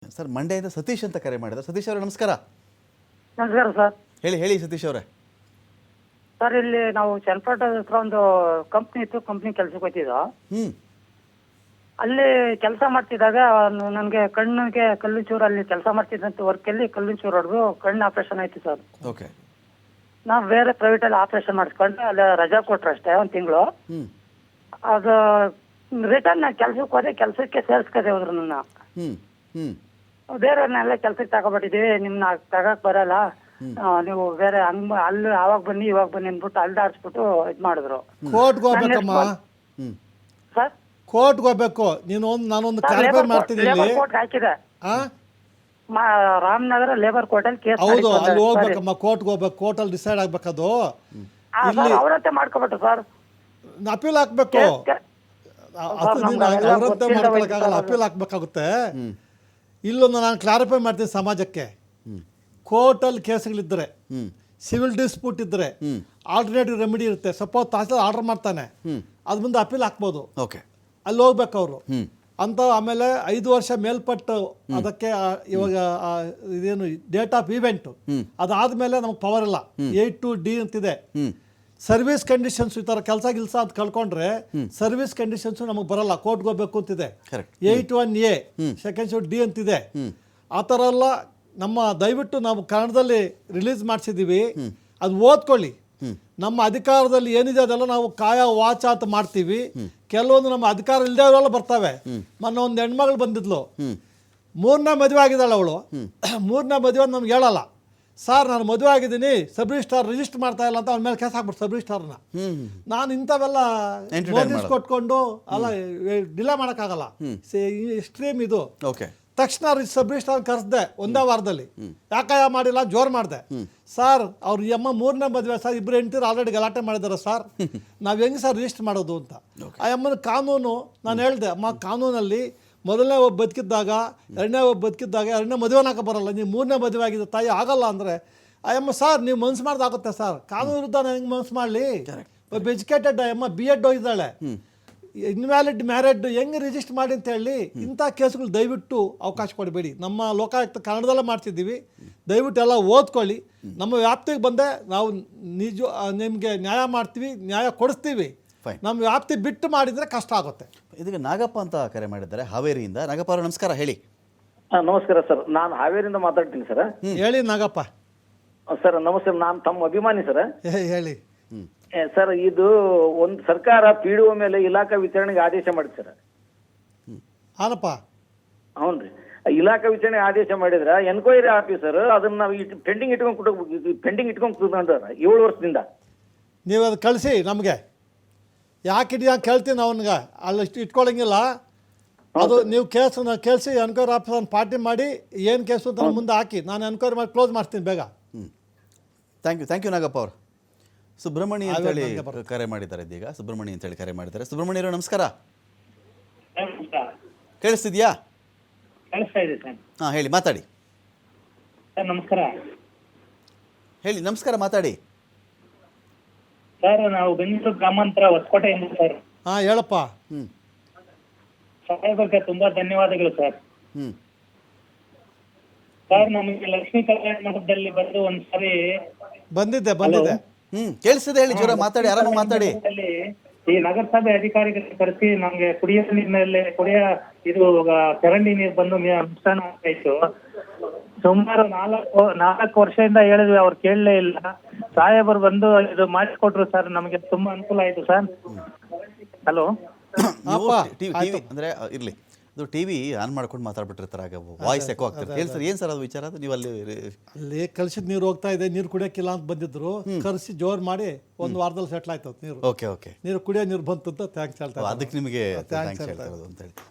Sir ಮಂಡ್ಯದಿಂದ ಸತೀಶ್ ಅಂತ ಕರೆ ಮಾಡಿದ್ರು. ಸತೀಶ್ ಅವರೇ ನಮಸ್ಕಾರ. ನಮಸ್ಕಾರ ಸರ್. ಹೇಳಿ ಸತೀಶ್ ಅವರೇ. ಸರ್ ಇಲ್ಲಿ ನಾವು ಚನ್ನಪಟ್ಟಣ ಹತ್ರ ಒಂದು ಕಂಪ್ನಿ ಇತ್ತು, ಕಂಪ್ನಿ ಕೆಲ್ಸಕ್ಕೆ ಹೋಗ್ತಿದ್ದೋ. ಅಲ್ಲಿ ಕೆಲಸ ಮಾಡ್ತಿದ್ದಾಗ ನನಗೆ ಕಣ್ಣಿಗೆ ಕಲ್ಲಿನ ಚೂರು, ಅಲ್ಲಿ ಕೆಲಸ ಮಾಡ್ತಿದ್ದಂತ ವರ್ಕಲ್ಲಿ ಕಲ್ಲಿನ ಚೂರು ಹೊಡೆದು ಕಣ್ಣು ಆಪರೇಷನ್ ಆಯ್ತು ಸರ್. ಓಕೆ. ನಾವು ಬೇರೆ ಪ್ರೈವೇಟಲ್ಲಿ ಆಪರೇಷನ್ ಮಾಡಿಸ್ಕೊಂಡು ಅಲ್ಲಿ ರಜಾ ಕೊಟ್ರು ಅಷ್ಟೇ, ಒಂದು ತಿಂಗಳು. ಅದು ರಿಟರ್ನ್ ಕೆಲ್ಸಕ್ಕೆ ಹೋದೆ, ಕೆಲಸಕ್ಕೆ ಸೇರಿಸ್ಕದೆ ಹೋದ್ರು ನನ್ನ. ಬೇರೆಯವ್ರನ್ನೆಲ್ಲ ಕೆಲ್ಸಕ್ಕೆ ತಗೊಬಿಟ್ಟಿದ್ದೀವಿ, ನಿಮ್ನ ತಗಕ್ ಬರಲ್ಲ, ನೀವು ಬೇರೆ ಹಂಗ್ ಅಲ್ಲಿ ಆವಾಗ ಬನ್ನಿ ಇವಾಗ ಬನ್ನಿ ಅಂದ್ಬಿಟ್ಟು ಅಲ್ಲಿ ಆಡ್ಸ್ಬಿಟ್ಟು ಇದು ಮಾಡಿದ್ರು. ಕೋರ್ಟ್ಗೆ ಹೋಗ್ಬೇಕಮ್ಮ ಸರ್ ಕೋರ್ಟ್ಗೆ ಹೋಗ್ಬೇಕು. ನಾನೊಂದು ಕ್ಲಾರಿಫೈ ಮಾಡ್ತೀನಿ ಇಲ್ಲಿ. ಕೋರ್ಟ್ ಹಾಕಿದೆ, ರಾಮನಗರ ಲೇಬರ್ ಕೋರ್ಟ್ ಅಲ್ಲಿ ಕೇಸ್. ಹೌದು, ಅಲ್ಲಿ ಹೋಗ್ಬೇಕಮ್ಮ, ಕೋರ್ಟ್ಗೆ ಹೋಗ್ಬೇಕು. ಕೋರ್ಟಲ್ಲಿ ಡಿಸೈಡ್ ಆಗ್ಬೇಕದು. ಅವ್ರತ್ತೆ ಮಾಡ್ಕೊಬಿಟ್ರು ಸರ್. ಅಪೀಲ್ ಹಾಕ್ಬೇಕು. ಅವ್ರದ್ದೇ ಮಾಡ್ಕೊಳಕ್ಕಾಗಲ್ಲ, ಅಪೀಲ್ ಹಾಕ್ಬೇಕಾಗುತ್ತೆ. ಇಲ್ಲೊಂದು ನಾನು ಕ್ಲಾರಿಫೈ ಮಾಡ್ತೀನಿ ಸಮಾಜಕ್ಕೆ. ಕೋರ್ಟಲ್ಲಿ ಕೇಸ್ಗಳಿದ್ದರೆ, ಸಿವಿಲ್ ಡಿಸ್ಪ್ಯೂಟ್ ಇದ್ದರೆ ಆಲ್ಟರ್ನೇಟಿವ್ ರೆಮಿಡಿ ಇರುತ್ತೆ. ಸಪೋಸ್ ತಹಸೀಲ್ದಾರ್ ಆರ್ಡರ್ ಮಾಡ್ತಾನೆ, ಅದ್ ಮುಂದೆ ಅಪೀಲ್ ಹಾಕ್ಬೋದು. ಓಕೆ, ಅಲ್ಲಿ ಹೋಗ್ಬೇಕು ಅವರು ಅಂತ. ಆಮೇಲೆ 5 ವರ್ಷ ಮೇಲ್ಪಟ್ಟು ಅದಕ್ಕೆ ಇವಾಗ ಇದೇನು ಡೇಟ್ ಆಫ್ ಇವೆಂಟು ಅದಾದ್ಮೇಲೆ ನಮಗೆ ಪವರ್ ಇಲ್ಲ. 8(2)D ಅಂತಿದೆ. ಸರ್ವಿಸ್ ಕಂಡೀಷನ್ಸ್ ಈ ಥರ ಕೆಲಸ ಅಂತ ಕಳ್ಕೊಂಡ್ರೆ ಸರ್ವಿಸ್ ಕಂಡೀಷನ್ಸು ನಮಗೆ ಬರಲ್ಲ, ಕೋರ್ಟ್ಗೆ ಹೋಗ್ಬೇಕು ಅಂತಿದೆ. 8(1)A ಸೆಕೆಂಡ್ ಶೆಡ್ಯೂಲ್ D ಅಂತಿದೆ. ಆ ಥರ ಎಲ್ಲ ನಮ್ಮ ದಯವಿಟ್ಟು ನಾವು ಕನ್ನಡದಲ್ಲಿ ರಿಲೀಸ್ ಮಾಡಿಸಿದ್ದೀವಿ, ಅದು ಓದ್ಕೊಳ್ಳಿ. ನಮ್ಮ ಅಧಿಕಾರದಲ್ಲಿ ಏನಿದೆ ಅದೆಲ್ಲ ನಾವು ಕಾಯ ವಾಚ ಅಂತ ಮಾಡ್ತೀವಿ. ಕೆಲವೊಂದು ನಮ್ಮ ಅಧಿಕಾರ ಇಲ್ಲದವರೆಲ್ಲ ಬರ್ತವೆ. ಮೊನ್ನೆ ಒಂದು ಹೆಣ್ಮಗಳು ಬಂದಿದ್ಲು, 3ನೇ ಮದುವೆ ಆಗಿದ್ದಾಳೆ ಅವಳು. 3ನೇ ಮದುವೆ ನಮ್ಗೆ ಹೇಳಲ್ಲ. ಸರ್ ನಾನು ಮದುವೆ ಆಗಿದ್ದೀನಿ, ಸಬ್ ರಿಜಿಸ್ಟ್ರಾರ್ ರಿಜಿಸ್ಟರ್ ಮಾಡ್ತಾ ಇಲ್ಲ ಅಂತ ಅವ್ನ ಮೇಲೆ ಕೇಸ್ ಹಾಕ್ಬಿಟ್ಟು ಸಬ್ ರಿಜಿಸ್ಟ್ರಾರ್ನ. ನಾನು ಇಂಥವೆಲ್ಲ ನೋಟಿಸ್ ಕೊಟ್ಕೊಂಡು ಅಲ್ಲ ಡಿಲೇ ಮಾಡೋಕ್ಕಾಗಲ್ಲ, ಎಕ್ಸ್ಟ್ರೀಮ್ ಇದು. ತಕ್ಷಣ ಸಬ್ ರಿಜಿಸ್ಟ್ರಾರ್ ಕರೆಸ್ದೆ ಒಂದೇ ವಾರದಲ್ಲಿ. ಯಾಕಯ್ಯ ಮಾಡಿಲ್ಲ, ಜೋರು ಮಾಡಿದೆ. ಸರ್ ಅವ್ರ ಅಮ್ಮ 3ನೇ ಮದುವೆ ಸರ್, ಇಬ್ಬರು ಹೆಂಡ್ತಿರು ಆಲ್ರೆಡಿ ಗಲಾಟೆ ಮಾಡಿದಾರೆ ಸರ್, ನಾವು ಹೆಂಗೆ ಸರ್ ರಿಜಿಸ್ಟರ್ ಮಾಡೋದು ಅಂತ. ಆ ಅಮ್ಮನ ಕಾನೂನು ನಾನು ಹೇಳಿದೆ, ಅಮ್ಮ ಕಾನೂನಲ್ಲಿ ಮೊದಲನೇ ಒಬ್ಬ ಬದುಕಿದ್ದಾಗ, ಎರಡನೇ ಒಬ್ಬ ಬದುಕಿದ್ದಾಗ, ಎರಡನೇ ಮದುವೆನಾಕ ಬರಲ್ಲ, ನೀವು 3ನೇ ಮದುವೆ ಆಗಿದೆ ತಾಯಿ ಆಗಲ್ಲ ಅಂದರೆ ಆ ಅಮ್ಮ ಸರ್ ನೀವು ಮನ್ಸು ಮಾಡ್ದಾಗುತ್ತೆ ಸರ್, ಕಾನೂನು ವಿರುದ್ಧ ನಾನು ಹೆಂಗೆ ಮನ್ಸು ಮಾಡಲಿ. ಒಬ್ಬ ಎಜುಕೇಟೆಡ್ ಅಮ್ಮ B.Ed ಹೋಗಿದ್ದಾಳೆ, ಇನ್ವ್ಯಾಲಿಡ್ ಮ್ಯಾರೇಡ್ ಹೆಂಗೆ ರಿಜಿಸ್ಟರ್ ಮಾಡಿ ಅಂತ ಹೇಳಿ. ಇಂಥ ಕೇಸ್ಗಳು ದಯವಿಟ್ಟು ಅವಕಾಶ ಕೊಡಬೇಡಿ. ನಮ್ಮ ಲೋಕಾಯುಕ್ತ ಕನ್ನಡದಲ್ಲೇ ಮಾಡ್ತಿದ್ದೀವಿ, ದಯವಿಟ್ಟು ಎಲ್ಲ ಓದ್ಕೊಳ್ಳಿ. ನಮ್ಮ ವ್ಯಾಪ್ತಿಗೆ ಬಂದೆ ನಾವು ನಿಜ ನಿಮಗೆ ನ್ಯಾಯ ಮಾಡ್ತೀವಿ, ನ್ಯಾಯ ಕೊಡಿಸ್ತೀವಿ. ನಮ್ಮ ವ್ಯಾಪ್ತಿ ಬಿಟ್ಟು ಮಾಡಿದರೆ ಕಷ್ಟ ಆಗುತ್ತೆ. ಇದೀಗ ನಾಗಪ್ಪ ಅಂತ ಕರೆ ಮಾಡಿದ್ದಾರೆ ಹಾವೇರಿಯಿಂದ. ನಾಗಪ್ಪ ಅವರು ನಮಸ್ಕಾರ, ಹೇಳಿ. ನಮಸ್ಕಾರ ಸರ್, ನಾನು ಹಾವೇರಿಯಿಂದ ಮಾತಾಡ್ತೀನಿ ಸರ್. ಹೇಳಿ ನಾಗಪ್ಪ. ಸರ್ ನಮಸ್ತೆ, ನಾನು ತಮ್ಮ ಅಭಿಮಾನಿ ಸರ್. ಹೇಳಿ ಸರ್, ಇದು ಒಂದು ಸರ್ಕಾರ PDO ಮೇಲೆ ಇಲಾಖಾ ವಿಚಾರಣೆಗೆ ಆದೇಶ ಮಾಡಿದೆ ಸರ್. ಹಾನಪ್ಪ. ಹೌನ್ರಿ, ಇಲಾಖಾ ವಿಚಾರಣೆ ಆದೇಶ ಮಾಡಿದ್ರ ಎನ್ಕ್ವೈರಿ ಆಫೀಸರ್ ಅದನ್ನ ನಾವು ಪೆಂಡಿಂಗ್ ಇಟ್ಕೊಂಡು ಕೂತ್ಕೊಂಡ್ರ 7 ವರ್ಷದಿಂದ. ನೀವು ಅದು ಕಳಿಸಿ ನಮಗೆ, ಯಾಕೆ ಕೇಳ್ತೀನಿ ಅವನಿಗೆ, ಅಲ್ಲಿ ಇಟ್ಕೊಳ್ಳಂಗಿಲ್ಲ. ಅದು ನೀವು ಕೇಸನ್ನ ಕೇಳಿಸಿ ಎನ್ಕ್ವೈರಿ ಆಫೀಸರ್ ಪಾರ್ಟಿ ಮಾಡಿ ಏನು ಕೇಸು ಅಂತ ಮುಂದೆ ಹಾಕಿ, ನಾನು ಎನ್ಕ್ವೈರಿ ಮಾಡಿ ಕ್ಲೋಸ್ ಮಾಡ್ತೀನಿ ಬೇಗ. ಥ್ಯಾಂಕ್ ಯು ನಾಗಪ್ಪ ಅವರು. ಸುಬ್ರಹ್ಮಣಿ ಅಂತೇಳಿ ಕರೆ ಮಾಡಿದ್ದಾರೆ. ಇದೀಗ ಸುಬ್ರಹ್ಮಣಿ ಅಂತೇಳಿ ಕರೆ ಮಾಡಿದ್ದಾರೆ. ಸುಬ್ರಹ್ಮಣ್ಯ ಅವರು ನಮಸ್ಕಾರ, ಕೇಳಿಸ್ತಿದ್ಯಾ? ಹಾಂ ಹೇಳಿ, ಮಾತಾಡಿ. ನಮಸ್ಕಾರ ಹೇಳಿ, ನಮಸ್ಕಾರ, ಮಾತಾಡಿ. ಸರ್, ನಾವು ಬೆಂಗಳೂರು ಗ್ರಾಮಾಂತರ ಹೊಸಕೋಟೆಯಿಂದ ಸರ್. ಹಾಂ ಹೇಳಪ್ಪ. ಸಾಹೇಬರಿಗೆ ತುಂಬಾ ಧನ್ಯವಾದಗಳು ಸರ್. ಸರ್, ನಮಗೆ ಲಕ್ಷ್ಮೀ ಕಲ್ಯಾಣ ಮಂಟಪದಲ್ಲಿ ಬಂದು ಒಂದ್ಸರಿ ಬಂದಿದ್ದೆ. ಕೇಳಿಸ್ತಿದೆ, ಹೇಳಿ, ಜೋರ ಮಾತಾಡಿ, ಆರಾಮಾಗಿ ಮಾತಾಡಿ. ಈ ನಗರಸಭೆ ಅಧಿಕಾರಿಗಳು ಕರೆಸಿ ನಮ್ಗೆ ಕುಡಿಯೋ ನೀರಿನಲ್ಲಿ ಇದು ಚರಂಡಿ ನೀರು ಬಂದು ನುಕ್ಸಾನ ಆಗ್ತಾಯಿತ್ತು. ಸುಮಾರು 4 ವರ್ಷದಿಂದ ಹೇಳಿದ್ವಿ, ಅವ್ರು ಕೇಳಲೇ ಇಲ್ಲ. ಸಾಹೇಬರು ಬಂದು ಇದು ಮಾಡಿಕೊಟ್ರು ಸರ್, ನಮಗೆ ತುಂಬಾ ಅನುಕೂಲ ಆಯ್ತು ಸರ್. ಹಲೋ, ಅಂದ್ರೆ ಇರ್ಲಿ, ಅದು ಟಿವಿ ಆನ್ ಮಾಡ್ಕೊಂಡು ಮಾತಾಡ್ಬಿಟ್ಟಿರ್ತಾರೆ, ಆಗ ವಾಯ್ಸ್ ಎಕೋ ಆಗ್ತಿರುತ್ತೆ. ಹೇಳಿ ಸರ್, ಏನು ಸರ್ ಅದು ವಿಚಾರ? ಅದು ನೀವು ಅಲ್ಲಿ ಕಲಸಿದ ನೀರು ಹೋಗ್ತಾ ಇದೆ, ನೀರು ಕುಡಿಯೋಕ್ಕಿಲ್ಲ ಅಂತ ಬಂದಿದ್ರು, ಕರೆಸಿ ಜೋರು ಮಾಡಿ 1 ವಾರದಲ್ಲಿ ಸೆಟ್ಲ್ ಆಯ್ತು ನೀರು. ಓಕೆ, ನೀರು ಕುಡಿಯೋ ನೀರು ಬಂತು ಅಂತ ಥ್ಯಾಂಕ್ಸ್ ಹೇಳ್ತಾರೆ. ಅದಕ್ಕೆ ನಿಮಗೆ ಥ್ಯಾಂಕ್ಸ್ ಹೇಳ್ತಾ ಇರೋದು ಅಂತ ಹೇಳಿ.